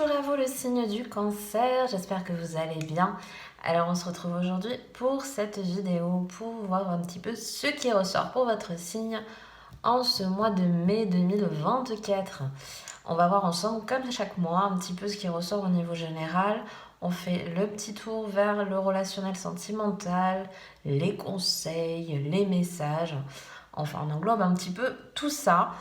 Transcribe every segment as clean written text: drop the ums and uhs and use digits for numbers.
Bonjour à vous le signe du cancer, j'espère que vous allez bien. Alors on se retrouve aujourd'hui pour cette vidéo pour voir un petit peu ce qui ressort pour votre signe en ce mois de mai 2024. On va voir ensemble comme chaque mois un petit peu ce qui ressort au niveau général. On fait le petit tour vers le relationnel sentimental, les conseils, les messages. Enfin on englobe un petit peu tout ça.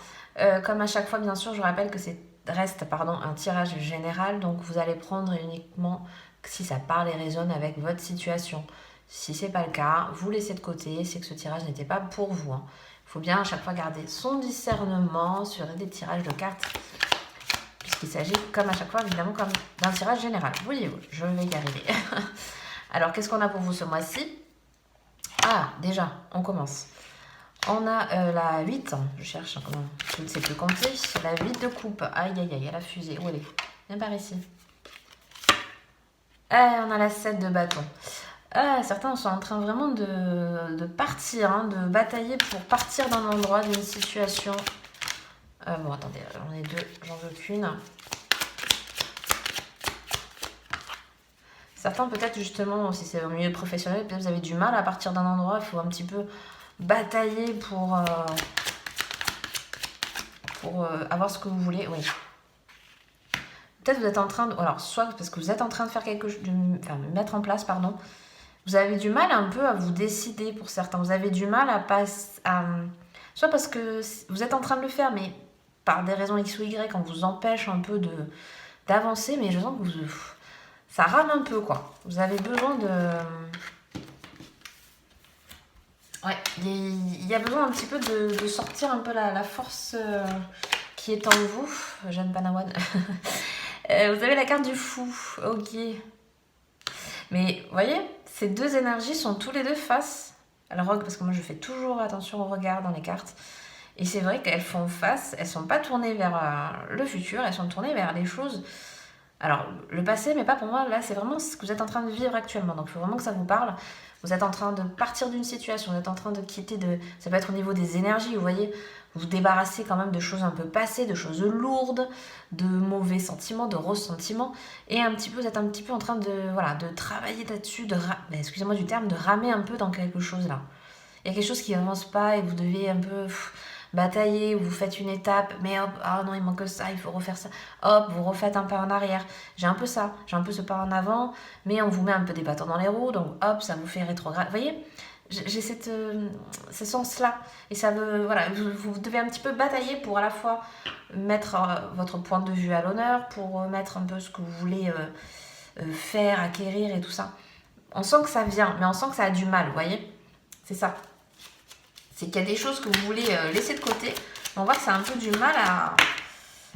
Comme à chaque fois bien sûr je rappelle que reste un tirage général, donc vous allez prendre uniquement si ça parle et résonne avec votre situation. Si c'est pas le cas, vous laissez de côté, c'est que ce tirage n'était pas pour vous. Il faut bien à chaque fois garder son discernement sur des tirages de cartes, puisqu'il s'agit comme à chaque fois évidemment comme d'un tirage général. Voyez-vous, je vais y arriver. Alors qu'est-ce qu'on a pour vous ce mois-ci? Ah, déjà, on commence. On a la 8, je cherche, je ne sais plus compter, la 8 de coupe. Aïe, aïe, aïe, elle a fusé. Où elle est? Viens par ici. On a la 7 de bâton. Certains sont en train vraiment de partir, de batailler pour partir d'un endroit, d'une situation. Bon, attendez, on est deux, j'en veux qu'une. Certains peut-être justement, si c'est au milieu professionnel, peut-être vous avez du mal à partir d'un endroit, il faut un petit peu batailler pour avoir ce que vous voulez. Oui. Peut-être vous êtes en train de... Alors, soit parce que vous êtes en train de faire quelque chose, mettre en place, pardon. Vous avez du mal un peu à vous décider pour certains. Vous avez du mal à passer... Soit parce que vous êtes en train de le faire, mais par des raisons X ou Y, on vous empêche un peu d'avancer, mais je sens que ça rame un peu, quoi. Vous avez besoin de... Ouais, il y a besoin un petit peu de sortir un peu la force qui est en vous. Jeanne Panawan. Vous avez la carte du fou. Ok. Mais vous voyez, ces deux énergies sont tous les deux face à la rogue, parce que moi je fais toujours attention au regard dans les cartes. Et c'est vrai qu'elles font face, elles sont pas tournées vers le futur, elles sont tournées vers les choses. Alors, le passé, mais pas pour moi, là c'est vraiment ce que vous êtes en train de vivre actuellement. Donc il faut vraiment que ça vous parle. Vous êtes en train de partir d'une situation, vous êtes en train de quitter ça peut être au niveau des énergies, vous voyez, vous vous débarrassez quand même de choses un peu passées, de choses lourdes, de mauvais sentiments, de ressentiments, et vous êtes un petit peu en train de travailler là-dessus, excusez-moi du terme, de ramer un peu dans quelque chose là. Il y a quelque chose qui n'avance pas et vous devez un peu batailler, vous faites une étape, mais hop, ah non, il manque ça, il faut refaire ça. Hop, vous refaites un pas en arrière. J'ai un peu ça, j'ai un peu ce pas en avant, mais on vous met un peu des bâtons dans les roues, donc hop, ça vous fait rétrograde. Vous voyez, j'ai ce sens-là. Et ça veut, voilà, vous devez un petit peu batailler pour à la fois mettre votre point de vue à l'honneur, pour mettre un peu ce que vous voulez faire, acquérir et tout ça. On sent que ça vient, mais on sent que ça a du mal, vous voyez. C'est ça. C'est qu'il y a des choses que vous voulez laisser de côté. On voit que ça a un peu du mal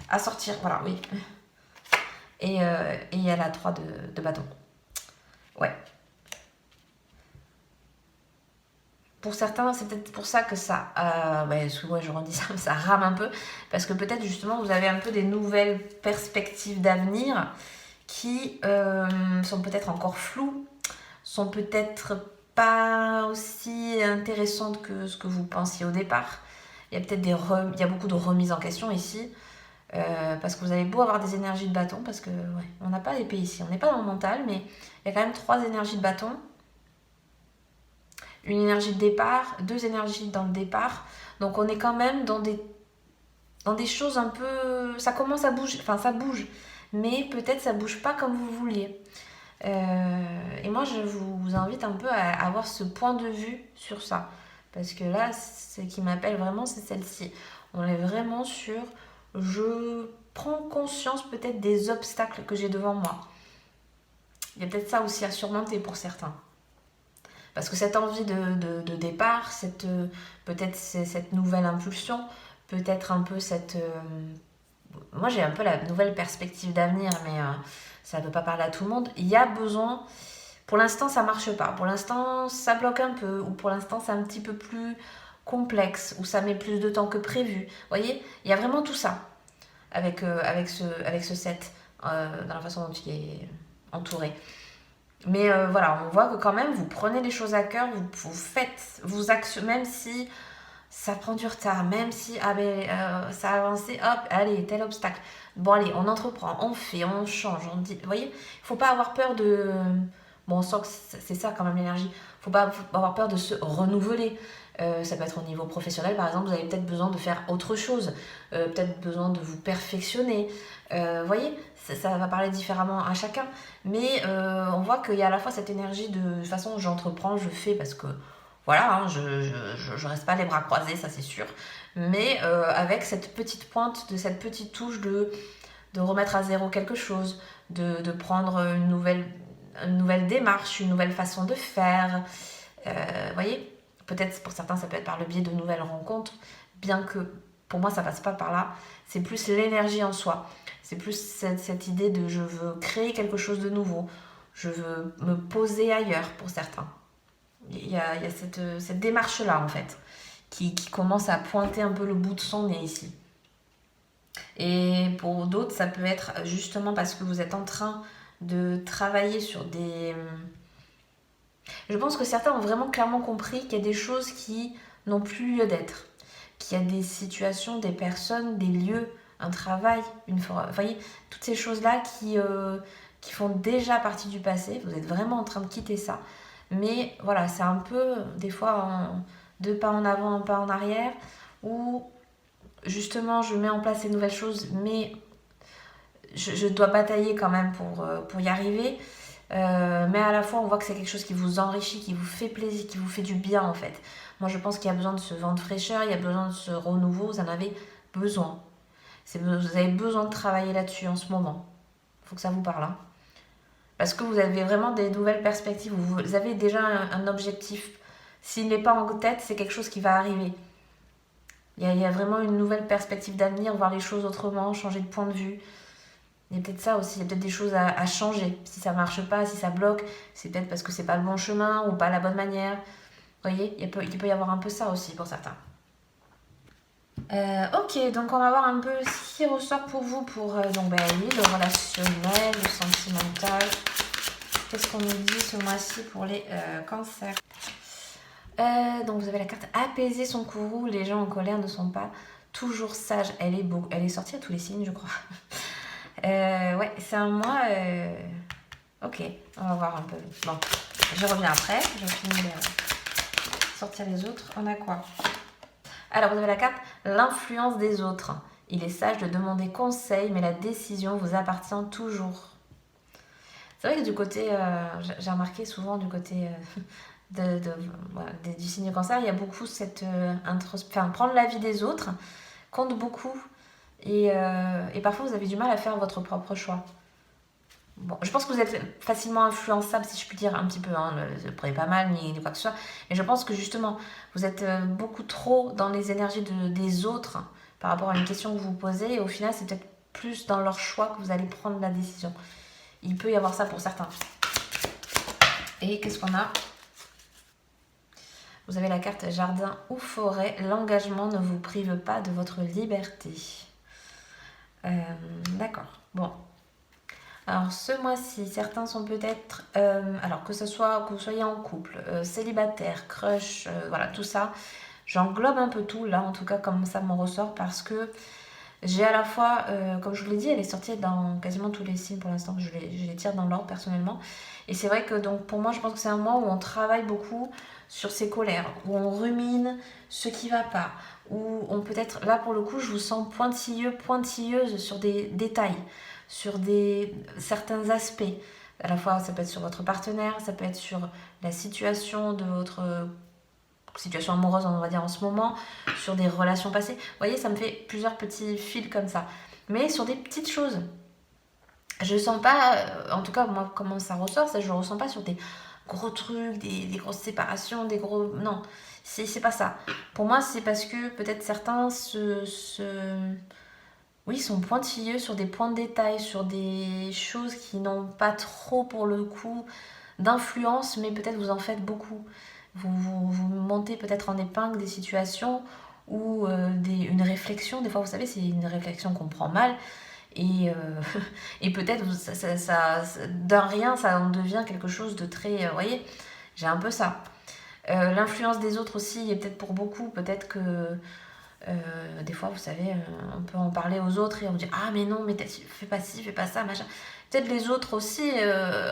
à sortir. Voilà, oui. Et il y a la 3 de bâton. Ouais. Pour certains, c'est peut-être pour ça que ça... ouais, je redis ça, ça rame un peu. Parce que peut-être justement, vous avez un peu des nouvelles perspectives d'avenir qui sont peut-être encore floues, sont peut-être pas aussi intéressantes que ce que vous pensiez au départ. Il y a peut-être il y a beaucoup de remises en question ici, parce que vous avez beau avoir des énergies de bâton, parce que ouais, on n'a pas d'épée ici, on n'est pas dans le mental, mais il y a quand même 3 énergies de bâton, une énergie de départ, 2 énergies dans le départ, donc on est quand même dans des choses un peu... Ça commence à bouger, enfin ça bouge, mais peut-être ça bouge pas comme vous vouliez. Et moi, je vous invite un peu à avoir ce point de vue sur ça. Parce que là, ce qui m'appelle vraiment, c'est celle-ci. On est vraiment sur... Je prends conscience peut-être des obstacles que j'ai devant moi. Il y a peut-être ça aussi à surmonter pour certains. Parce que cette envie de départ, peut-être cette nouvelle impulsion, peut-être un peu cette... moi, j'ai un peu la nouvelle perspective d'avenir, mais... ça ne peut pas parler à tout le monde. Il y a besoin... Pour l'instant, ça ne marche pas. Pour l'instant, ça bloque un peu. Ou pour l'instant, c'est un petit peu plus complexe. Ou ça met plus de temps que prévu. Vous voyez, il y a vraiment tout ça avec ce set. Dans la façon dont il est entouré. Mais voilà, on voit que quand même, vous prenez les choses à cœur. Vous faites vos actions. Même si ça prend du retard, même si ça a avancé, hop, allez, tel obstacle. Bon, allez, on entreprend, on fait, on change, on dit. Vous voyez, il ne faut pas avoir peur de. Bon, on sent que c'est ça quand même l'énergie. Faut pas avoir peur de se renouveler. Ça peut être au niveau professionnel, par exemple, vous avez peut-être besoin de faire autre chose, peut-être besoin de vous perfectionner. Vous voyez, ça va parler différemment à chacun. Mais on voit qu'il y a à la fois cette énergie de toute façon, j'entreprends, je fais parce que voilà, hein, je reste pas les bras croisés, ça c'est sûr. Mais avec cette petite pointe, cette petite touche de remettre à zéro quelque chose, de prendre une nouvelle démarche, une nouvelle façon de faire. Vous voyez, peut-être pour certains ça peut être par le biais de nouvelles rencontres, bien que pour moi ça passe pas par là. C'est plus l'énergie en soi. C'est plus cette idée de je veux créer quelque chose de nouveau. Je veux me poser ailleurs pour certains. Il y a cette démarche-là, en fait, qui commence à pointer un peu le bout de son nez ici. Et pour d'autres, ça peut être justement parce que vous êtes en train de travailler sur des... Je pense que certains ont vraiment clairement compris qu'il y a des choses qui n'ont plus lieu d'être. Qu'il y a des situations, des personnes, des lieux, un travail, une forêt. Vous voyez, toutes ces choses-là qui font déjà partie du passé. Vous êtes vraiment en train de quitter ça. Mais voilà, c'est un peu, des fois, deux pas en avant, un pas en arrière, où justement, je mets en place ces nouvelles choses, mais je dois batailler quand même pour y arriver. Mais à la fois, on voit que c'est quelque chose qui vous enrichit, qui vous fait plaisir, qui vous fait du bien, en fait. Moi, je pense qu'il y a besoin de ce vent de fraîcheur, il y a besoin de ce renouveau, vous en avez besoin. Vous avez besoin de travailler là-dessus en ce moment. Il faut que ça vous parle, hein. Parce que vous avez vraiment des nouvelles perspectives, vous avez déjà un objectif. S'il n'est pas en tête, c'est quelque chose qui va arriver. Il y a vraiment une nouvelle perspective d'avenir, voir les choses autrement, changer de point de vue. Il y a peut-être ça aussi, il y a peut-être des choses à changer. Si ça ne marche pas, si ça bloque, c'est peut-être parce que c'est pas le bon chemin ou pas la bonne manière. Vous voyez, il peut y avoir un peu ça aussi pour certains. Ok, donc on va voir un peu ce qui ressort pour vous pour donc, oui, le relationnel, le sentimental. Qu'est-ce qu'on nous dit ce mois-ci pour les cancers? Donc vous avez la carte apaiser son courroux. Les gens en colère ne sont pas toujours sages. Elle est sortie à tous les signes, je crois. Ouais, c'est un mois. Ok, on va voir un peu. Bon, je reviens après. Je finis de sortir les autres. On a quoi? Alors, vous avez la carte l'influence des autres. Il est sage de demander conseil, mais la décision vous appartient toujours. C'est vrai que du côté, j'ai remarqué souvent du côté voilà, du signe cancer, il y a beaucoup cette prendre l'avis des autres compte beaucoup et parfois vous avez du mal à faire votre propre choix. Bon, je pense que vous êtes facilement influençable, si je puis dire, un petit peu, hein, ne prenez pas mal ni quoi que ce soit, mais je pense que justement vous êtes beaucoup trop dans les énergies des autres par rapport à une question que vous vous posez, et au final c'est peut-être plus dans leur choix que vous allez prendre la décision. Il peut y avoir ça pour certains. Et qu'est-ce qu'on a? Vous avez la carte jardin ou forêt. L'engagement ne vous prive pas de votre liberté. D'accord. Bon. Alors ce mois-ci, certains sont peut-être, alors que vous soyez en couple, célibataire, crush, voilà tout ça. J'englobe un peu tout là, en tout cas comme ça m'en ressort, parce que j'ai à la fois, comme je vous l'ai dit, elle est sortie dans quasiment tous les signes pour l'instant, je les tire dans l'ordre personnellement. Et c'est vrai que donc pour moi, je pense que c'est un mois où on travaille beaucoup sur ses colères, où on rumine ce qui va pas, où on peut être, là pour le coup, je vous sens pointilleuse sur des détails, sur certains aspects. À la fois, ça peut être sur votre partenaire, ça peut être sur la situation de votre situation amoureuse, on va dire en ce moment, sur des relations passées. Vous voyez, ça me fait plusieurs petits fils comme ça. Mais sur des petites choses. Je sens pas, en tout cas, moi, comment ça ressort, ça, je le ressens pas sur des gros trucs, des grosses séparations, des gros... Non, c'est pas ça. Pour moi, c'est parce que peut-être certains oui, sont pointilleux sur des points de détail, sur des choses qui n'ont pas trop, pour le coup, d'influence, mais peut-être vous en faites beaucoup. Vous montez peut-être en épingle des situations ou une réflexion. Des fois, vous savez, c'est une réflexion qu'on prend mal. Et, et peut-être, d'un rien, ça en devient quelque chose de très... vous voyez, j'ai un peu ça. L'influence des autres aussi, et peut-être pour beaucoup, peut-être que des fois, vous savez, on peut en parler aux autres et on dit ah mais non, mais fais pas ci, fais pas ça, machin. Peut-être les autres aussi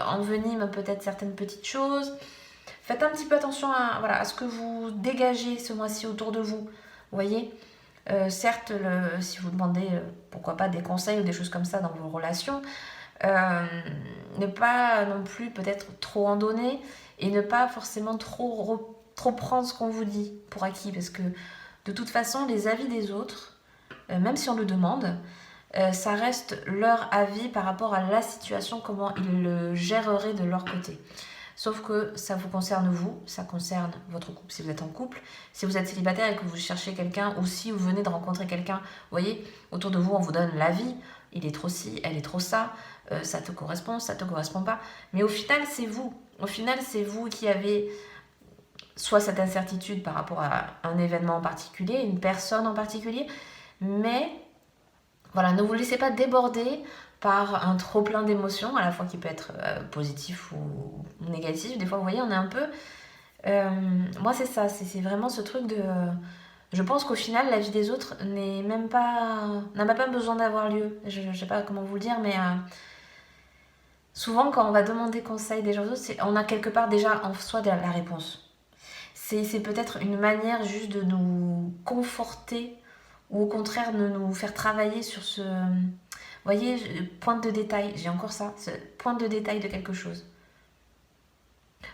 enveniment peut-être certaines petites choses. Faites un petit peu attention à, voilà, à ce que vous dégagez ce mois-ci autour de vous. Vous voyez, certes, si vous demandez pourquoi pas des conseils ou des choses comme ça dans vos relations, ne pas non plus peut-être trop en donner et ne pas forcément trop prendre ce qu'on vous dit pour acquis, parce que de toute façon, les avis des autres, même si on le demande, ça reste leur avis par rapport à la situation, comment ils le géreraient de leur côté. Sauf que ça vous concerne vous, ça concerne votre couple si vous êtes en couple. Si vous êtes célibataire et que vous cherchez quelqu'un, ou si vous venez de rencontrer quelqu'un, vous voyez, autour de vous, on vous donne l'avis. Il est trop ci, elle est trop ça, ça te correspond, ça te correspond pas. Mais au final, c'est vous. Au final, c'est vous qui avez soit cette incertitude par rapport à un événement en particulier, une personne en particulier, mais voilà, ne vous laissez pas déborder par un trop plein d'émotions, à la fois qui peut être positif ou négatif. Des fois, vous voyez, on est un peu... moi, c'est ça, c'est vraiment ce truc de... je pense qu'au final, la vie des autres n'a même pas besoin d'avoir lieu. Je ne sais pas comment vous le dire, mais souvent, quand on va demander conseil des gens autres, on a quelque part déjà en soi la réponse. C'est peut-être une manière juste de nous conforter ou au contraire de nous faire travailler sur ce... Vous voyez, pointe de détail, j'ai encore ça, ce pointe de détail de quelque chose.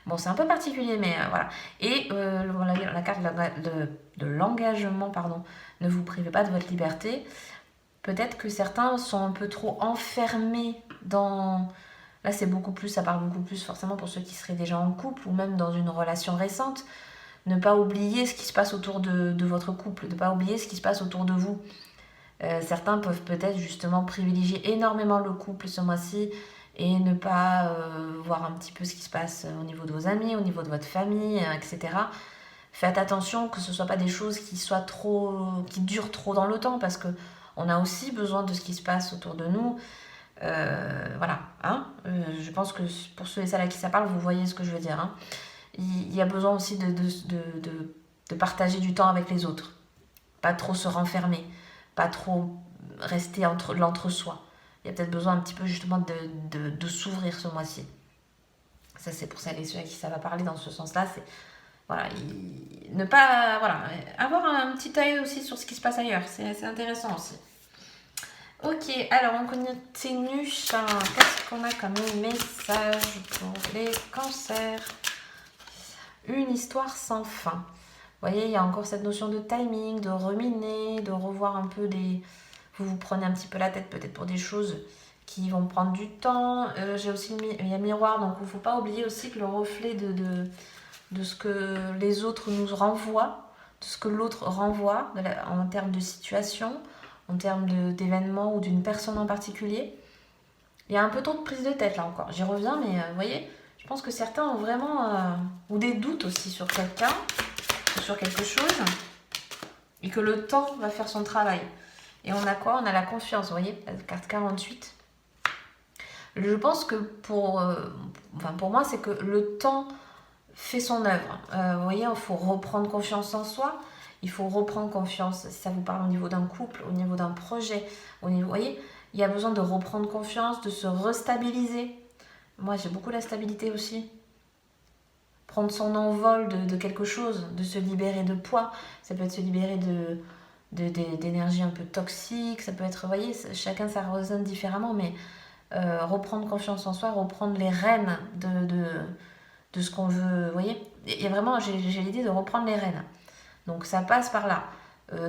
Bon, c'est un peu particulier, mais voilà. Et la carte de l'engagement, pardon, ne vous privez pas de votre liberté. Peut-être que certains sont un peu trop enfermés dans... Là, c'est beaucoup plus, ça parle beaucoup plus forcément pour ceux qui seraient déjà en couple ou même dans une relation récente. Ne pas oublier ce qui se passe autour de votre couple, ne pas oublier ce qui se passe autour de vous. Certains peuvent peut-être justement privilégier énormément le couple ce mois-ci et ne pas voir un petit peu ce qui se passe au niveau de vos amis, au niveau de votre famille, etc. Faites attention que ce ne soit pas des choses qui durent trop dans le temps, parce qu'on a aussi besoin de ce qui se passe autour de nous. Voilà, hein, je pense que pour ceux et celles à qui ça parle, vous voyez ce que je veux dire, hein. Il y a besoin aussi de partager du temps avec les autres. Pas trop se renfermer, pas trop rester entre l'entre-soi. Il y a peut-être besoin un petit peu justement de s'ouvrir ce mois-ci. Ça, c'est pour celles et ceux à qui ça va parler dans ce sens-là. C'est voilà, ne pas voilà, avoir un petit œil aussi sur ce qui se passe ailleurs. C'est intéressant aussi. Ok, alors on continue. Qu'est-ce qu'on a comme message pour les cancers? Une histoire sans fin. Vous voyez, il y a encore cette notion de timing, de ruminer, de revoir un peu des... Vous prenez un petit peu la tête peut-être pour des choses qui vont prendre du temps. J'ai aussi il y a miroir, donc il ne faut pas oublier aussi que le reflet de ce que les autres nous renvoient, de ce que l'autre renvoie en termes de situation, en termes d'événements ou d'une personne en particulier. Il y a un peu trop de prise de tête là encore. J'y reviens, mais vous voyez, je pense que certains ont vraiment... ou des doutes aussi sur quelqu'un, ou sur quelque chose, et que le temps va faire son travail. Et on a quoi? On a la confiance, vous voyez, la carte 48. Je pense que pour moi, c'est que le temps fait son œuvre. Vous voyez, il faut reprendre confiance en soi. Il faut reprendre confiance, si ça vous parle au niveau d'un couple, au niveau d'un projet. Vous voyez, il y a besoin de reprendre confiance, de se restabiliser. Moi, j'ai beaucoup la stabilité aussi. Prendre son envol de quelque chose, de se libérer de poids. Ça peut être se libérer d'énergie un peu toxique. Ça peut être, vous voyez, chacun ça résonne différemment, mais reprendre confiance en soi, reprendre les rênes de ce qu'on veut. Vous voyez, il y a vraiment, j'ai l'idée de reprendre les rênes. Donc ça passe par là.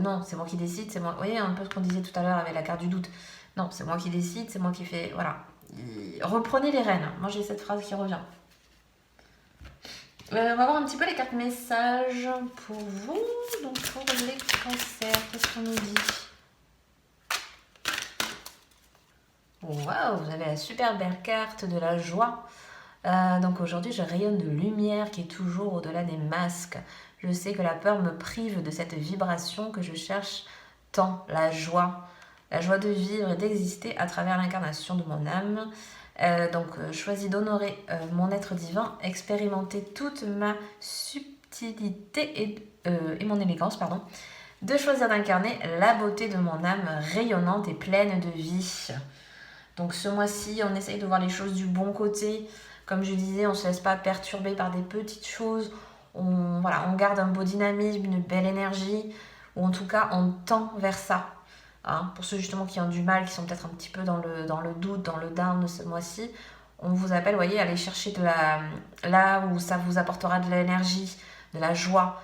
Non, c'est moi qui décide, c'est moi. Vous voyez, un peu ce qu'on disait tout à l'heure avec la carte du doute. Non, c'est moi qui décide, c'est moi qui fais... Voilà. Reprenez les rênes. Moi, j'ai cette phrase qui revient. On va voir un petit peu les cartes messages pour vous. Donc, pour les cancers, qu'est-ce qu'on nous dit? Waouh, vous avez la super belle carte de la joie. Donc aujourd'hui, je rayonne de lumière qui est toujours au-delà des masques. Je sais que la peur me prive de cette vibration que je cherche tant, la joie de vivre et d'exister à travers l'incarnation de mon âme. Donc choisis d'honorer mon être divin, expérimenter toute ma subtilité subtilité et mon élégance, pardon, de choisir d'incarner la beauté de mon âme rayonnante et pleine de vie. Donc ce mois-ci, on essaye de voir les choses du bon côté. Comme je disais, on ne se laisse pas perturber par des petites choses. On garde un beau dynamisme, une belle énergie, ou en tout cas, on tend vers ça. Hein, pour ceux justement qui ont du mal, qui sont peut-être un petit peu dans le doute, dans le down de ce mois-ci, on vous appelle, vous voyez, aller chercher là où ça vous apportera de l'énergie, de la joie.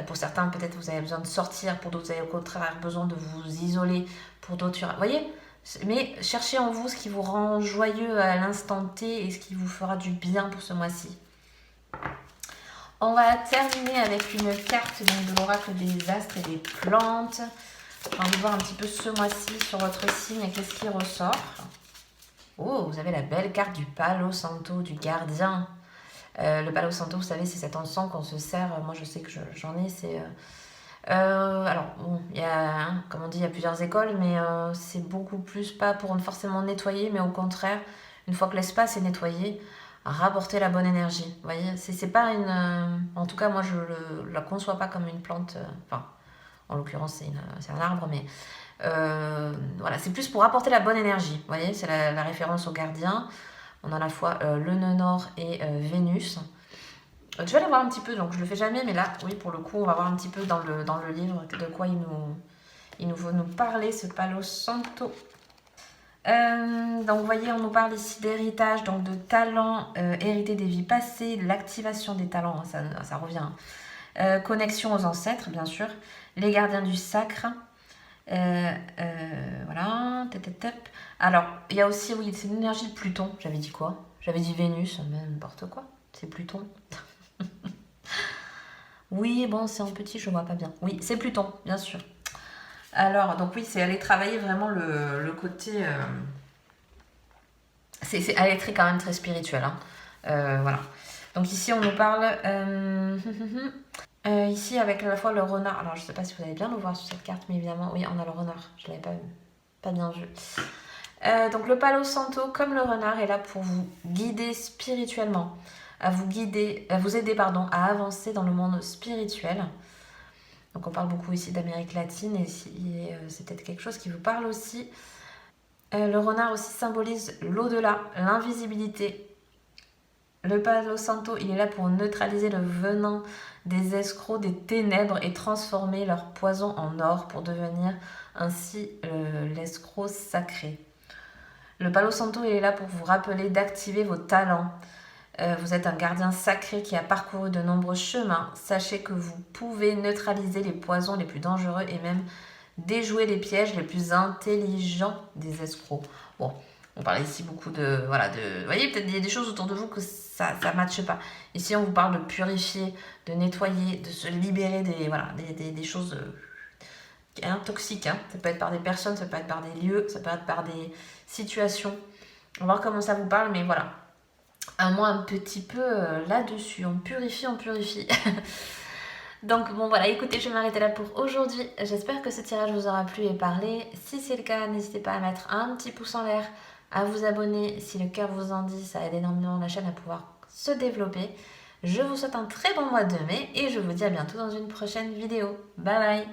Pour certains, peut-être vous avez besoin de sortir, pour d'autres, vous avez au contraire besoin de vous isoler, pour d'autres, vous voyez. Mais cherchez en vous ce qui vous rend joyeux à l'instant T et ce qui vous fera du bien pour ce mois-ci. On va terminer avec une carte de l'oracle des astres et des plantes. J'ai envie de voir un petit peu ce mois-ci sur votre signe et qu'est-ce qui ressort. Oh, vous avez la belle carte du Palo Santo, du gardien. Le Palo Santo, vous savez, c'est cet encens qu'on se sert. Moi, je sais que j'en ai. C'est alors, bon, comme on dit, il y a plusieurs écoles, mais c'est beaucoup plus pas pour forcément nettoyer, mais au contraire, une fois que l'espace est nettoyé, rapporter la bonne énergie. Vous voyez, c'est pas une. En tout cas, moi, je la conçois pas comme une plante. Enfin, en l'occurrence, c'est un arbre, mais voilà, c'est plus pour apporter la bonne énergie. Vous voyez, c'est la référence au gardien. On a à la fois le nœud nord et Vénus. Je vais aller voir un petit peu, donc je le fais jamais, mais là, oui, pour le coup, on va voir un petit peu dans le livre de quoi il nous faut nous parler, ce Palo Santo. Donc, vous voyez, on nous parle ici d'héritage, donc de talents hérités des vies passées, l'activation des talents, hein, ça revient. Connexion aux ancêtres, bien sûr. Les gardiens du sacre. Voilà. Alors, il y a aussi, oui, c'est l'énergie de Pluton. J'avais dit quoi? J'avais dit Vénus, mais n'importe quoi. C'est Pluton. Oui, bon, c'est en petit, je vois pas bien. Oui, c'est Pluton, bien sûr. Alors, donc oui, c'est aller travailler vraiment le côté... c'est aller très, quand même très spirituel. Hein. Voilà. Donc ici, on nous parle... ici, avec à la fois le renard. Alors, je sais pas si vous allez bien le voir sur cette carte, mais évidemment, oui, on a le renard. Je l'avais pas bien vu. Donc le Palo Santo, comme le renard, est là pour vous guider spirituellement, à vous aider à avancer dans le monde spirituel. Donc on parle beaucoup ici d'Amérique latine et c'est peut-être quelque chose qui vous parle aussi. Le renard aussi symbolise l'au-delà, l'invisibilité. Le Palo Santo, il est là pour neutraliser le venin des escrocs, des ténèbres et transformer leur poison en or pour devenir ainsi l'escroc sacré. Le Palo Santo, il est là pour vous rappeler d'activer vos talents. Vous êtes un gardien sacré qui a parcouru de nombreux chemins. Sachez que vous pouvez neutraliser les poisons les plus dangereux et même déjouer les pièges les plus intelligents des escrocs. Bon, on parle ici beaucoup de... Voilà, vous voyez, peut-être il y a des choses autour de vous que ça ne matche pas. Ici, on vous parle de purifier, de nettoyer, de se libérer des choses... toxiques. Hein. Ça peut être par des personnes, ça peut être par des lieux, ça peut être par des situations. On va voir comment ça vous parle, mais voilà. Moi, un petit peu là-dessus. On purifie. Donc bon voilà, écoutez, je vais m'arrêter là pour aujourd'hui. J'espère que ce tirage vous aura plu et parlé. Si c'est le cas, n'hésitez pas à mettre un petit pouce en l'air, à vous abonner. Si le cœur vous en dit, ça aide énormément la chaîne à pouvoir se développer. Je vous souhaite un très bon mois de mai et je vous dis à bientôt dans une prochaine vidéo. Bye bye.